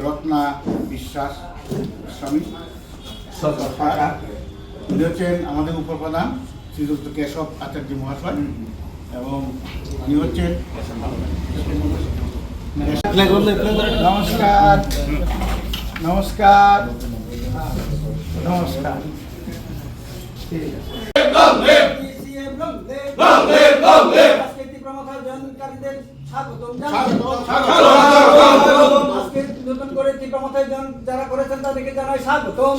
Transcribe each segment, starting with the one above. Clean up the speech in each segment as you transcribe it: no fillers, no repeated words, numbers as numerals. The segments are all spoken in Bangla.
রত্না বিশ্বাস স্বামী উনি হচ্ছেন আমাদের উপপ্রধান শ্রীযুক্ত কেশব আচার্য মহাশয় এবং উনি হচ্ছেন নমস্কার নমস্কার নমস্কার যারা করেছেন তাদেরকে জানাই স্বাগতম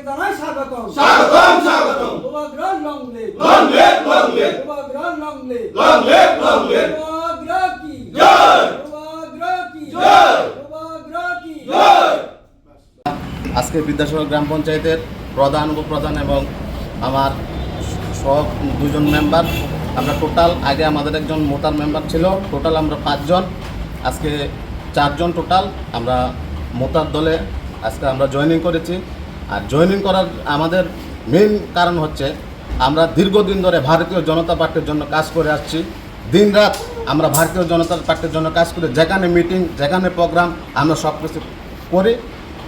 জানাই স্বাগতম উপগ্রহ লং লিভ উপগ্রহ লং লিভ উপগ্রহ কি জয় উপগ্রহ কি জয় উপগ্রহ কি জয়। আজকে বিদ্যাসাগর গ্রাম পঞ্চায়েতের প্রধান উপপ্রধান এবং আমার সব দুজন মেম্বার আমরা টোটাল আগে আমাদের একজন মোতার মেম্বার ছিল টোটাল আমরা 5 জন আজকে 4 জন টোটাল আমরা মোতার দলে আজকে আমরা জয়েনিং করেছি। আর জয়েনিং করার আমাদের মেইন কারণ হচ্ছে আমরা দীর্ঘদিন ধরে ভারতীয় জনতা পার্টির জন্য কাজ করে আসছি। দিনরাত আমরা ভারতীয় জনতা পার্টির জন্য কাজ করে যেখানে মিটিং যেখানে প্রোগ্রাম আমরা সব কিছু করি,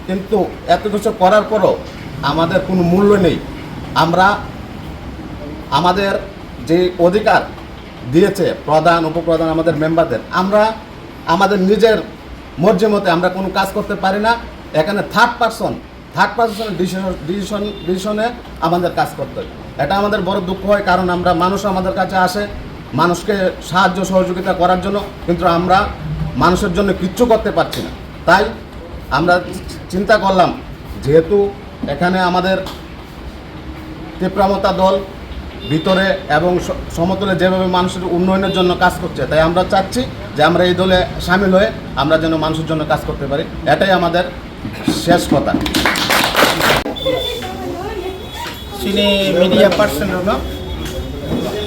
কিন্তু এত কিছু করার পরও আমাদের কোনো মূল্য নেই। আমরা আমাদের যে অধিকার দিয়েছে প্রধান উপপ্রধান আমাদের মেম্বারদের, আমরা আমাদের নিজের মর্জি মতে আমরা কোনো কাজ করতে পারি না। এখানে থার্ড পার্সন ডিসিশনে আমাদের কাজ করতে হয়। এটা আমাদের বড় দুঃখ হয়, কারণ আমরা মানুষ আমাদের কাছে আসে মানুষকে সাহায্য সহযোগিতা করার জন্য, কিন্তু আমরা মানুষের জন্য কিচ্ছু করতে পারছি না। তাই আমরা চিন্তা করলাম, যেহেতু এখানে আমাদের তীব্রমতা দল ভিতরে এবং সমতলে যেভাবে মানুষের উন্নয়নের জন্য কাজ করছে, তাই আমরা চাচ্ছি যে আমরা এই দলে সামিল হয়ে আমরা যেন মানুষের জন্য কাজ করতে পারি। এটাই আমাদের শেষ কথা। sini media person no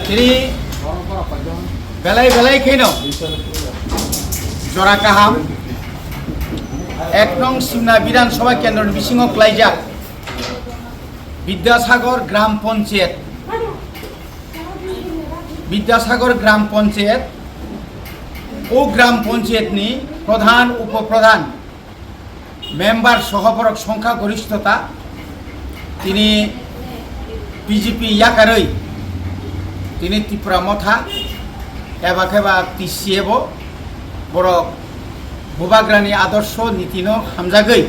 jadi belai keno jora kaham এক নং সিমনা বিধানসভা কেন্দ্রের বিসিংহ ক্লাইজাক বিদ্যাসাগর গ্রাম পঞ্চায়েত ও গ্রাম পঞ্চায়েতনি প্রধান উপপ্রধান মেম্বার সহপরক সংখ্যা গরিষ্ঠতা তিনি বিজেপি ইয়াকারই তিনি ত্রিপুরা মথা এবা খেবা তিসিয়েব বড় ভুবাগ্রানি আদর্শ নীতিন হামজাগৈ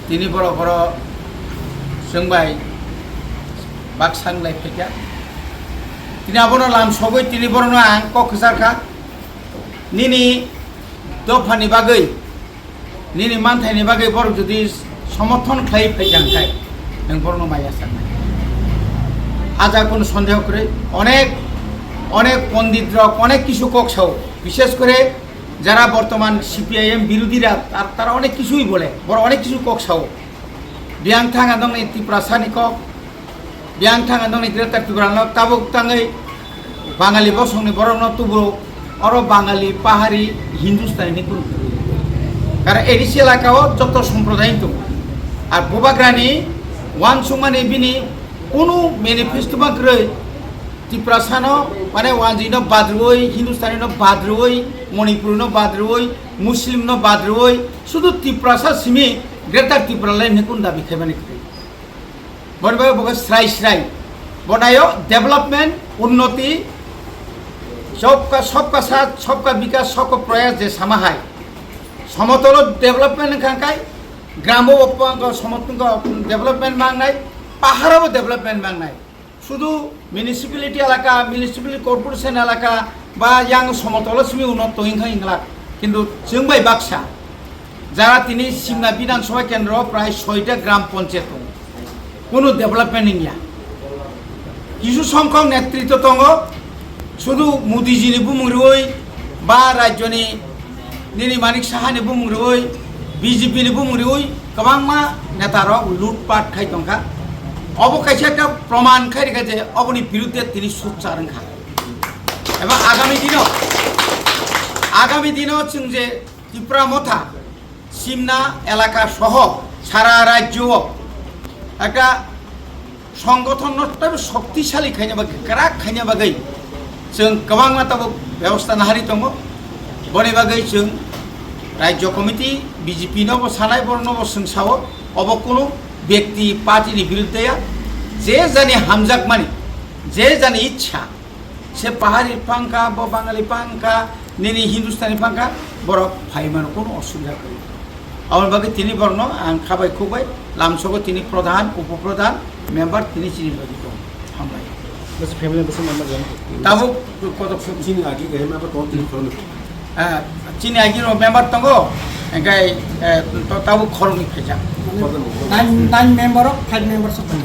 তিনি বড় বড় जोंबाय बाक्सांलाय फैया তিনি আবনো লাম সগৈ তিনি বড় আং কক্সারখা নিনি দফানি বাগৈ নিনি মানথাইনি বাগৈ বড় যদি সমর্থন খাই ফैजांखाय नों बড় माया साननाय হাজার কোনো সন্দেহ করে অনেক পণ্ডিতরা অনেক কিছু কক্সাও, বিশেষ করে যারা বর্তমান সিপিআইএম বিরোধীরা তারা অনেক কিছুই বলে, বড় অনেক কিছু কক্সাও বিয়াং থাঙা দং এই ত্রিপুরা সানিক বিয়াং থাঙা দং এই গ্রেটার ত্রিপুরা তাবুক তাঙै বাঙালি বসংনি বরং তুবু অর বাঙালি পাহাড়ি হিন্দুস্তানি গুরু কারণ এডিসি এলাকাও যত সম্প্রদায় দं আর বোবাগ্রানি ওয়ান সুমানি বিনি কোনো মেনিফেস্টো বাগ্रै ত্রিপুরা সানো মানে ওয়ানজিনো বাদ্রুই হিন্দুস্তানিনো বাদ্রুই মণিপুরনো বাদ্রুই মুসলিমনো বাদ্রুই শুধু ত্রিপুরা সা সিমি গ্রেটার ত্রিপুরা লাইন হেকুন দাবি খেবানি বনবে বগে স্রাই बनायो डेवलपमेंट उन्नति सबका साथ सबका विकास सबका प्रयास जे समाहाय समतल डेवलपमेंट खांखाय ग्रामो समतल डेवलपमेंट मांगनाय पाहाड़ो डेवलपमेंट मांगनाय शुधु म्यूनिसिपालिटी एलाका म्यूनिसिपालिटी कर्पोरेशन एलाका बा yang समतल सिमी उन्नत हिंखा हिंगला किन्तु जों बाय बाक्सा যারা তিনি সিমনা বিধানসভা কেন্দ্র প্রায় 6টা গ্রাম পঞ্চায়েত কোনো ডেভেলপমেন্ট নিয়া কিছু সংখ্যক নেতৃত্ব দङ শুধু মোদিজিনি বুমুরুই বা রাজ্যনি নিনি মানিক সাহাनि बुंरुई बिजेपिनि बुंरुई गोबांमा नेतार लुटपाट खाय दंखा अब खायसे একটা प्रमाण खायरिखा जे अबनि बिरुद्धे তিনি सोच्चा रोंखा एबा आगामी दिनाव जों जे त्रिपुरा मथा सिमना एलाका सह सारा राज्य একটা संगठन शक्तिशाली खायनो बा गोरा खायनो बागै जों गोबां माताबो बेबस्था नाहारि दङ बनि बागै जों রাজ্য কমিটি বিজেপি নব সানাই বর্ণব সংসাও অব কোনো ব্যক্তি পার্টির বিরুদ্ধে যে জানি হামজাক মানে যে জানি ইচ্ছা সে পাহাড়ি পাঙ্কা বা বাঙালি পাঙ্কা নিনি হিন্দুস্তানি পাঙ্কা বড় ফাইমান কোনো অসুবিধা করি আমার বাকি তিনি বর্ণ আং খাবাই খুবাই লামসগো তিনি প্রধান উপপ্রধান মেম্বার তিনি চিনি বাকি দম হামলাই बस फैमिली बस मेंबर जान তাবো কত चीन आगे गए मैं तो तीन करोड़ চিনি আগির member তঙ্গ এঙ্গাই Tabo খরনি ফেজা 9 member of 5 members of the